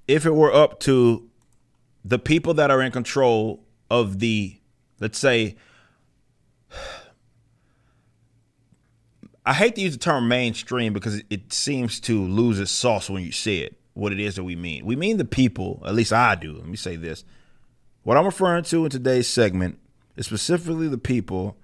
if it were up to the people that are in control of the, let's say, I hate to use the term mainstream because it seems to lose its sauce when you say it, what it is that we mean. We mean the people, at least I do. Let me say this. What I'm referring to in today's segment is specifically the people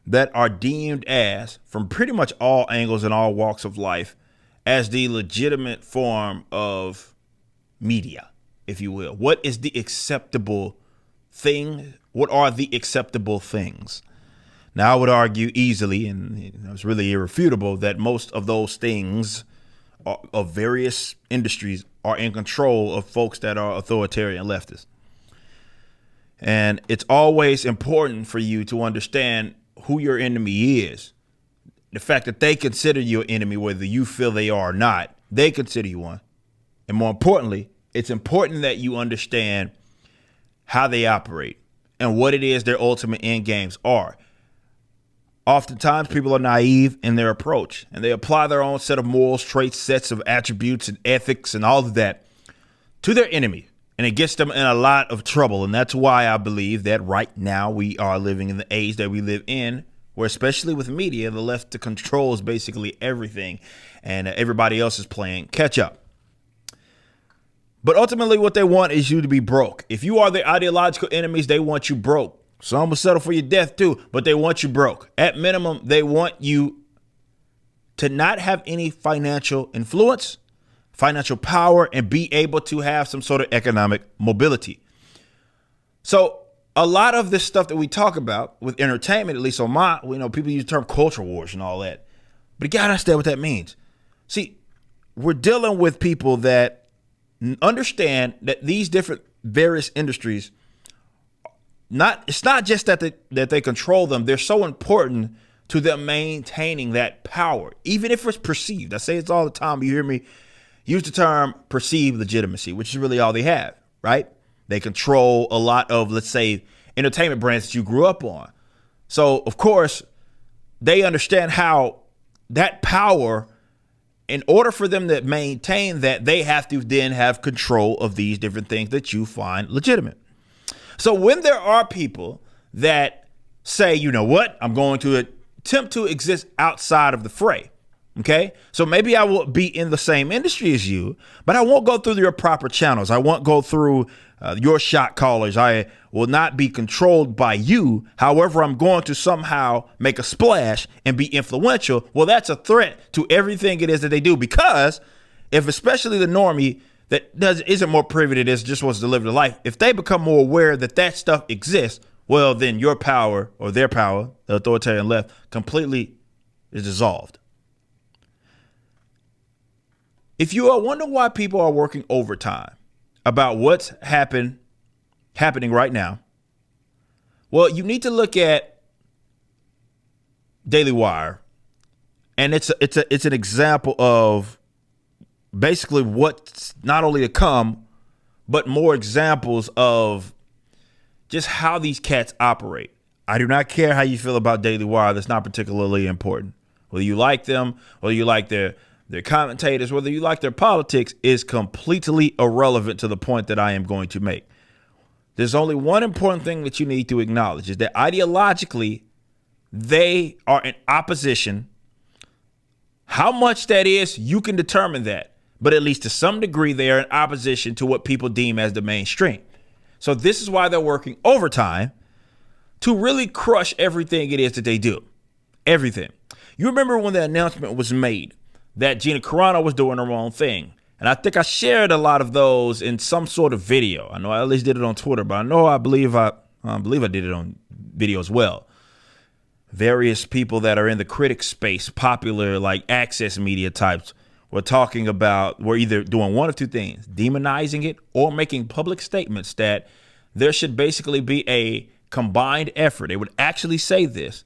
that are deemed as, from pretty much all angles and all walks of life, as the legitimate form of media, if you will. What is the acceptable thing? What are the acceptable things? Now, I would argue easily, and it's really irrefutable, that most of those things of various industries are in control of folks that are authoritarian leftists. And it's always important for you to understand who your enemy is. The fact that they consider you an enemy, whether you feel they are or not, they consider you one. And more importantly, it's important that you understand how they operate and what it is their ultimate end games are. Oftentimes, people are naive in their approach, and they apply their own set of morals, traits, sets of attributes and ethics and all of that to their enemy. And it gets them in a lot of trouble. And that's why I believe that right now we are living in the age that we live in, where especially with media, the left controls basically everything and everybody else is playing catch up. But ultimately what they want is you to be broke. If you are their ideological enemies, they want you broke. Some will settle for your death too, but they want you broke. At minimum, they want you to not have any financial influence, financial power, and be able to have some sort of economic mobility. So a lot of this stuff that we talk about with entertainment, at least on my, people use the term culture wars and all that, but you gotta understand what that means. See, we're dealing with people that understand that these different various industries, it's not just that they control them. They're so important to them maintaining that power, even if it's perceived. I say it's all the time. You hear me use the term perceived legitimacy, which is really all they have, right? They control a lot of, let's say, entertainment brands that you grew up on. So, of course, they understand how that power, in order for them to maintain that, they have to then have control of these different things that you find legitimate. So when there are people that say, you know what, I'm going to attempt to exist outside of the fray. OK, so maybe I will be in the same industry as you, but I won't go through your proper channels. I won't go through your shot callers. I will not be controlled by you. However, I'm going to somehow make a splash and be influential. Well, that's a threat to everything it is that they do, because if especially the normie that isn't more privy to this, just wants to live the life, if they become more aware that that stuff exists, well, then your power or their power, the authoritarian left, completely is dissolved. If you are wondering why people are working overtime about what's happening right now, well, you need to look at Daily Wire, and it's an example of basically what's not only to come, but more examples of just how these cats operate. I do not care how you feel about Daily Wire. That's not particularly important. Whether you like them, whether you like their commentators, whether you like their politics, is completely irrelevant to the point that I am going to make. There's only one important thing that you need to acknowledge, is that ideologically, they are in opposition. How much that is, you can determine that. But at least to some degree, they are in opposition to what people deem as the mainstream. So this is why they're working overtime, to really crush everything it is that they do. Everything. You remember when the announcement was made that Gina Carano was doing her own thing. And I think I shared a lot of those in some sort of video. I know I at least did it on Twitter, but I believe I did it on video as well. Various people that are in the critic space, popular like access media types, were either doing one of two things: demonizing it or making public statements that there should basically be a combined effort. They would actually say this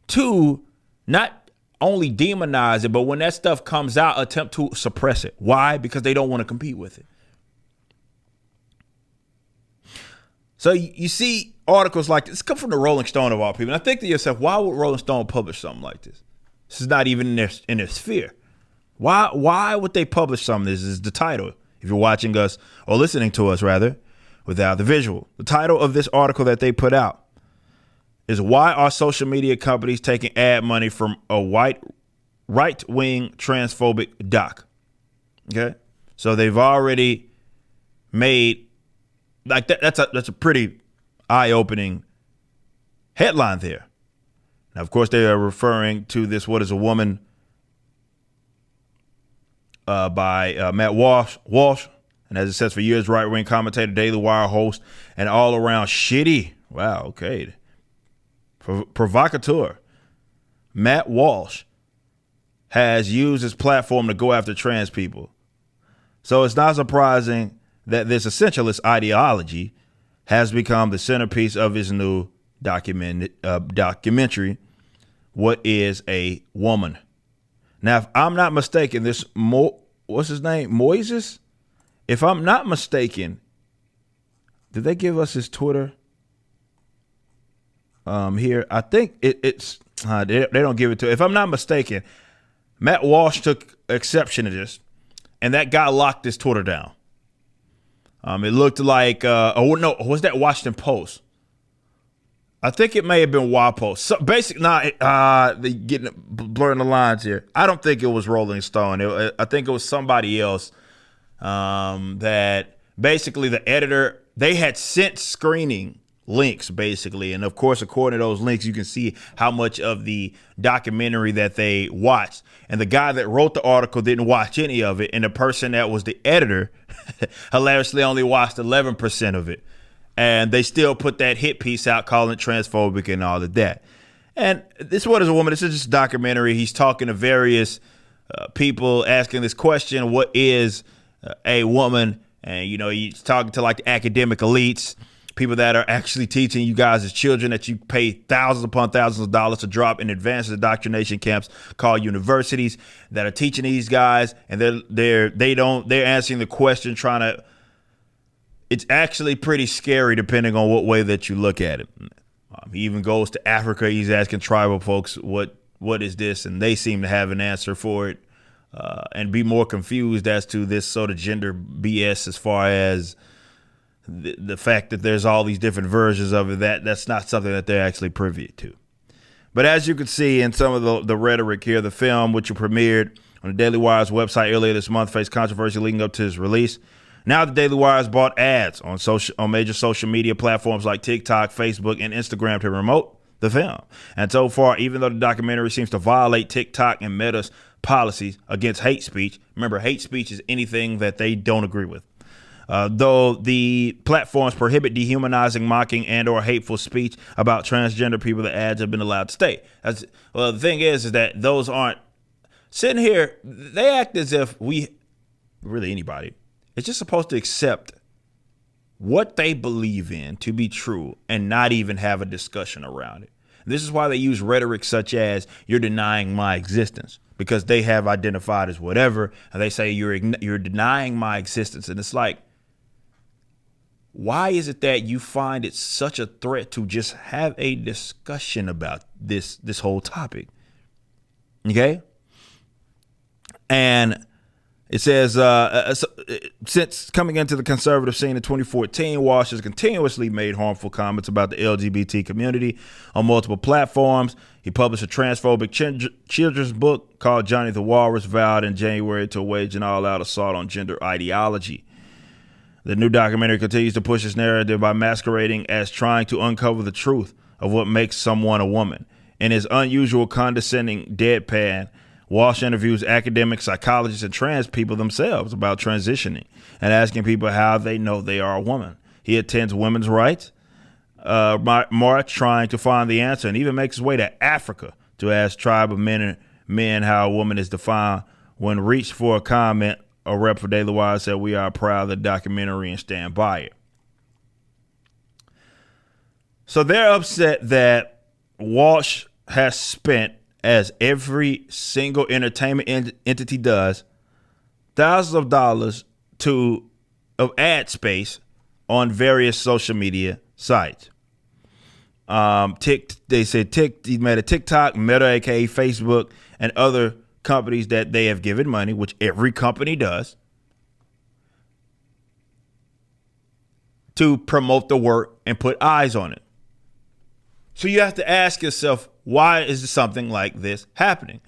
to not only demonize it, but when that stuff comes out, attempt to suppress it. Why? Because they don't want to compete with it. So you see articles like this come from the Rolling Stone of all people. And I think to yourself, why would Rolling Stone publish something like this? This is not even in their sphere. Why would they publish something? This is the title. if you're watching us or listening to us, rather, without the visual. The title of this article that they put out is "Why Are Social Media Companies Taking Ad Money from a Right-Wing Transphobic Doc?" Okay, so they've already made like that. That's a pretty eye-opening headline there. Now, of course, they are referring to this "What Is a Woman" by Matt Walsh. And as it says, for years, right-wing commentator, Daily Wire host, and all-around shitty, wow, okay, provocateur, Matt Walsh has used his platform to go after trans people. So it's not surprising that this essentialist ideology has become the centerpiece of his new documentary, What Is a Woman? Now, if I'm not mistaken, this what's his name? Moises? If I'm not mistaken, did they give us his Twitter? Here, I think it's they don't give it to. If I'm not mistaken, Matt Walsh took exception to this, and that guy locked his Twitter down. It looked like was that Washington Post? I think it may have been WAPO. So basically, they getting blurring the lines here. I don't think it was Rolling Stone. I think it was somebody else. That basically the editor, they had sent screening links basically, and of course, according to those links, you can see how much of the documentary that they watched. And the guy that wrote the article didn't watch any of it, and the person that was the editor hilariously only watched 11% of it. And they still put that hit piece out calling it transphobic and all of that. And this What Is a Woman? This is just a documentary. He's talking to various people, asking this question: what is a woman? And he's talking to like the academic elites, people that are actually teaching you guys as children that you pay thousands upon thousands of dollars to drop in advanced indoctrination camps called universities, that are teaching these guys, and they're answering the question trying to. It's actually pretty scary depending on what way that you look at it. He even goes to Africa. He's asking tribal folks, what is this? And they seem to have an answer for it and be more confused as to this sort of gender BS as far as the fact that there's all these different versions of it. That's not something that they're actually privy to. But as you can see in some of the rhetoric here, the film, which premiered on the Daily Wire's website earlier this month, faced controversy leading up to its release. Now the Daily Wire has bought ads on major social media platforms like TikTok, Facebook, and Instagram to promote the film. And so far, even though the documentary seems to violate TikTok and Meta's policies against hate speech, remember, hate speech is anything that they don't agree with. Though the platforms prohibit dehumanizing, mocking, and or hateful speech about transgender people, the ads have been allowed to stay. Well, the thing is that those aren't sitting here. They act as if anybody, it's just supposed to accept what they believe in to be true and not even have a discussion around it. This is why they use rhetoric such as "you're denying my existence," because they have identified as whatever, and they say you're denying my existence. And it's like, why is it that you find it such a threat to just have a discussion about this whole topic? Okay. And it says, since coming into the conservative scene in 2014, Walsh has continuously made harmful comments about the LGBT community on multiple platforms. He published a transphobic children's book called Johnny the Walrus, vowed in January to wage an all-out assault on gender ideology. The new documentary continues to push this narrative by masquerading as trying to uncover the truth of what makes someone a woman. In his unusual condescending deadpan, Walsh interviews academics, psychologists, and trans people themselves about transitioning and asking people how they know they are a woman. He attends women's rights march trying to find the answer, and even makes his way to Africa to ask tribe of men how a woman is defined. When reached for a comment, a rep for Daily Wire said, "We are proud of the documentary and stand by it." So they're upset that Walsh has spent, as every single entertainment entity does, thousands of dollars of ad space on various social media sites. They said he made a TikTok, Meta, aka Facebook, and other companies that they have given money, which every company does. to promote the work and put eyes on it. So you have to ask yourself, why is something like this happening?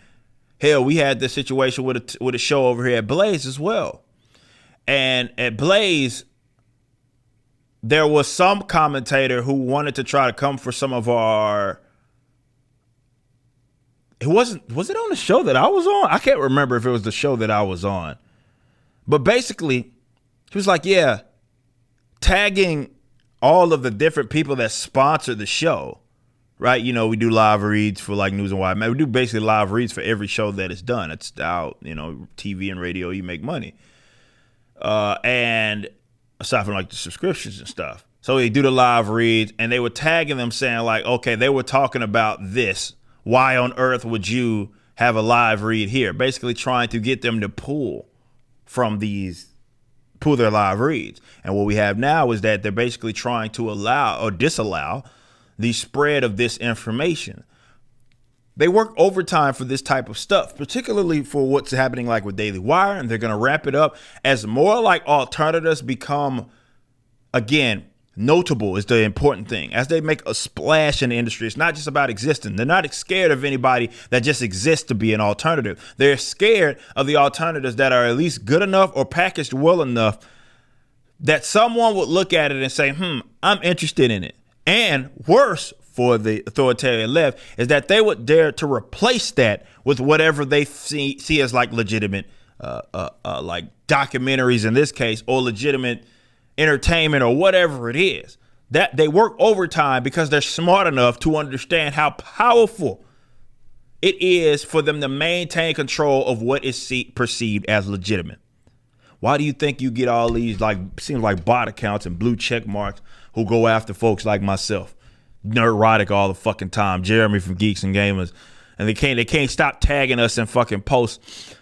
Hell, we had this situation with a show over here at Blaze as well. And at Blaze, there was some commentator who wanted to try to come for some of our... Was it on the show that I was on? I can't remember if it was the show that I was on. But basically, he was like, yeah, tagging all of the different people that sponsor the show, right? You know, we do live reads for like News and Wild. Man, we do basically live reads for every show that is done. It's out, you know, TV and radio, you make money. And aside from like the subscriptions and stuff. So they do the live reads and they were tagging them saying like, okay, they were talking about this. Why on earth would you have a live read here? Basically trying to get them to pull their live reads. And what we have now is that they're basically trying to allow or disallow the spread of this information. They work overtime for this type of stuff, particularly for what's happening like with Daily Wire, and they're going to wrap it up as more like alternatives become, again, notable is the important thing. As they make a splash in the industry, it's not just about existing. They're not scared of anybody that just exists to be an alternative. They're scared of the alternatives that are at least good enough or packaged well enough that someone would look at it and say, I'm interested in it. And worse for the authoritarian left is that they would dare to replace that with whatever they see as like legitimate, like documentaries in this case, or legitimate entertainment or whatever it is. That they work overtime because they're smart enough to understand how powerful it is for them to maintain control of what is perceived as legitimate. Why do you think you get all these seems like bot accounts and blue check marks who go after folks like myself, Nerdrotic all the fucking time, Jeremy from Geeks and Gamers, and they can't stop tagging us in fucking posts.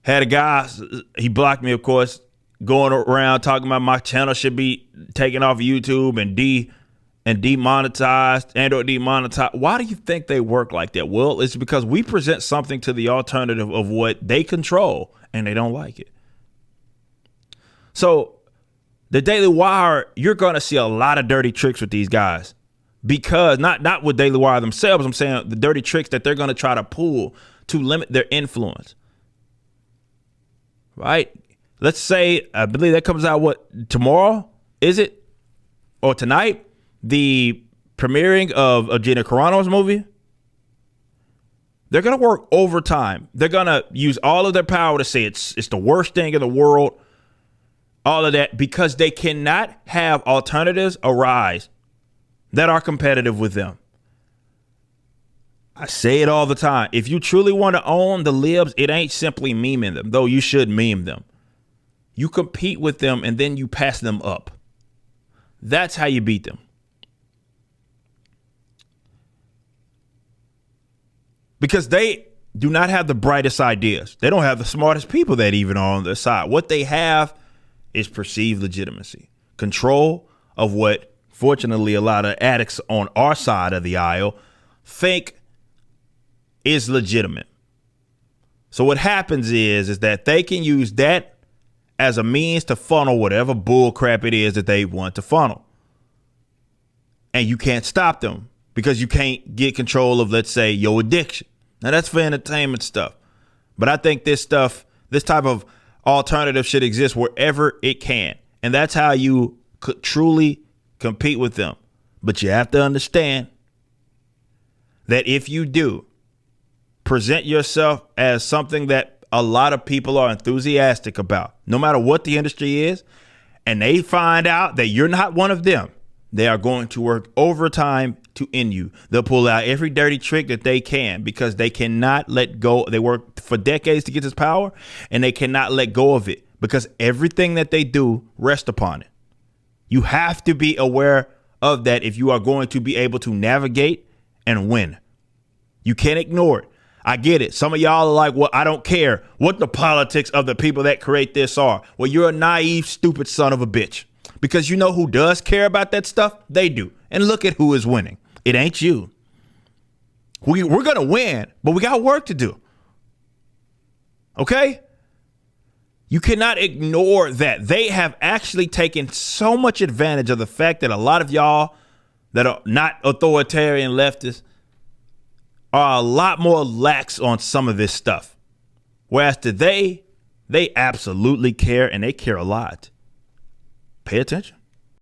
Had a guy, he blocked me, of course, going around talking about my channel should be taken off YouTube and demonetized and/or demonetized. Why do you think they work like that? Well, it's because we present something to the alternative of what they control, and they don't like it. So the Daily Wire, you're going to see a lot of dirty tricks with these guys, because not with Daily Wire themselves. I'm saying the dirty tricks that they're going to try to pull to limit their influence. Right? Let's say, I believe that comes out tomorrow? Is it? Or tonight? The premiering of Gina Carano's movie. They're going to work overtime. They're going to use all of their power to say it's the worst thing in the world. All of that, because they cannot have alternatives arise that are competitive with them. I say it all the time. If you truly want to own the libs, it ain't simply memeing them, though you should meme them. You compete with them and then you pass them up. That's how you beat them. Because they do not have the brightest ideas. They don't have the smartest people that even are on their side. What they have is perceived legitimacy, control of what, fortunately, a lot of addicts on our side of the aisle think is legitimate. So what happens is that they can use that as a means to funnel whatever bull crap it is that they want to funnel. And you can't stop them because you can't get control of, let's say, your addiction. Now, that's for entertainment stuff. But I think this type of alternative should exist wherever it can. And that's how you could truly compete with them. But you have to understand that if you do present yourself as something that a lot of people are enthusiastic about, no matter what the industry is, and they find out that you're not one of them, they are going to work overtime to end you. They'll pull out every dirty trick that they can because they cannot let go. They work for decades to get this power, and they cannot let go of it because everything that they do rests upon it. You have to be aware of that if you are going to be able to navigate and win. You can't ignore it. I get it. Some of y'all are like, well, I don't care what the politics of the people that create this are. Well, you're a naive, stupid son of a bitch. Because you know who does care about that stuff? They do. And look at who is winning. It ain't you. We're going to win, but we got work to do. Okay? You cannot ignore that. They have actually taken so much advantage of the fact that a lot of y'all that are not authoritarian leftists are a lot more lax on some of this stuff. Whereas today, they absolutely care, and they care a lot. Pay attention.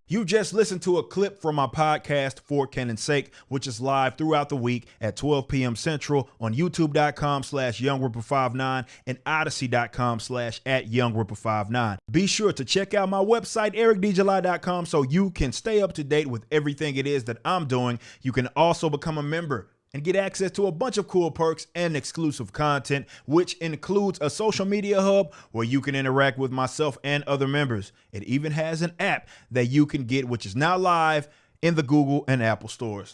You just listened to a clip from my podcast, For Canon's Sake, which is live throughout the week at 12 p.m. Central on youtube.com/YoungRipper59 and odyssey.com/@YoungRipper59. Be sure to check out my website, ericdjuly.com, so you can stay up to date with everything it is that I'm doing. You can also become a member and get access to a bunch of cool perks and exclusive content, which includes a social media hub where you can interact with myself and other members. It even has an app that you can get, which is now live in the Google and Apple stores.